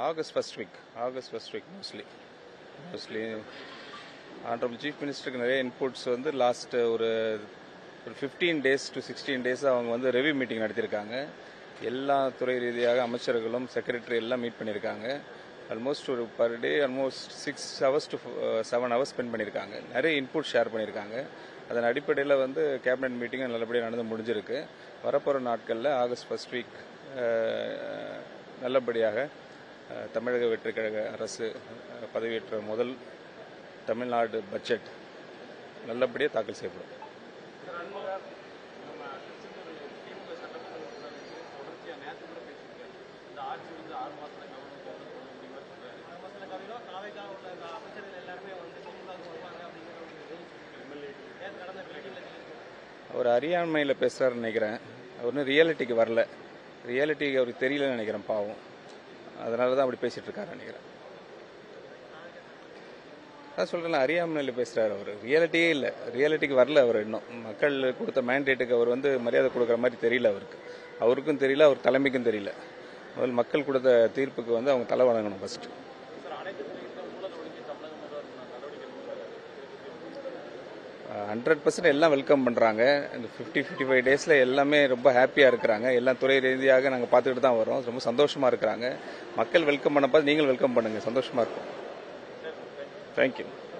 August first week mostly Honorable Chief Ministerக்கு நிறைய inputs வந்து last ஒரு 15 days to 16 days அவங்க வந்து ரெவ்யூ மீட்டிங் நடத்தியிருக்காங்க. எல்லா துறை ரீதியாக அமைச்சர்களும் செக்ரட்டரி எல்லாம் மீட் பண்ணியிருக்காங்க. ஆல்மோஸ்ட் ஒரு per day almost 6 hours to 7 hours spend பண்ணியிருக்காங்க. நிறைய இன்புட் ஷேர் பண்ணியிருக்காங்க. அதன் அடிப்படையில் வந்து கேபினட் மீட்டிங் நல்லபடியாக நடந்து முடிஞ்சிருக்கு. வரப்போகிற நாட்களில் ஆகஸ்ட் ஃபர்ஸ்ட் வீக் நல்லபடியாக தமிழக வெற்றிக் கழக அரசு பதவியேற்ற முதல் தமிழ்நாடு பட்ஜெட் நல்லபடியாக தாக்கல் செய்யப்படும். அவர் அறியாமையில் பேசுகிறாருன்னு நினைக்கிறேன். அவர் இன்னும் ரியாலிட்டிக்கு வரல. ரியாலிட்டிக்கு அவருக்கு தெரியலன்னு நினைக்கிறேன். பாவம், அதனால தான் அப்படி பேசிகிட்டு இருக்காரு நினைக்கிறேன். அதான் சொல்கிறேன், அறியாமையில் பேசுகிறார். அவர் ரியாலிட்டியே இல்லை, ரியாலிட்டிக்கு வரல. அவர் இன்னும் மக்கள் கொடுத்த மேண்டேட்டுக்கு அவர் வந்து மரியாதை கொடுக்குற மாதிரி தெரியல. அவருக்கும் தெரியல, அவர் தலைமைக்கும் தெரியல. முதல் மக்கள் கொடுத்த தீர்ப்புக்கு வந்து அவங்க தலை வணங்கணும் ஃபர்ஸ்ட். 100% எல்லாம் வெல்கம் பண்ணுறாங்க. இந்த 50-55 டேஸில் எல்லாமே ரொம்ப ஹாப்பியாக இருக்கிறாங்க. எல்லாம் துறை ரீதியாக நாங்கள் பார்த்துக்கிட்டு தான் வரோம். ரொம்ப சந்தோஷமாக இருக்கிறாங்க. மக்கள் வெல்கம் பண்ண பார்த்து நீங்களும் வெல்கம் பண்ணுங்கள், சந்தோஷமாக இருக்கும். தேங்க்யூ.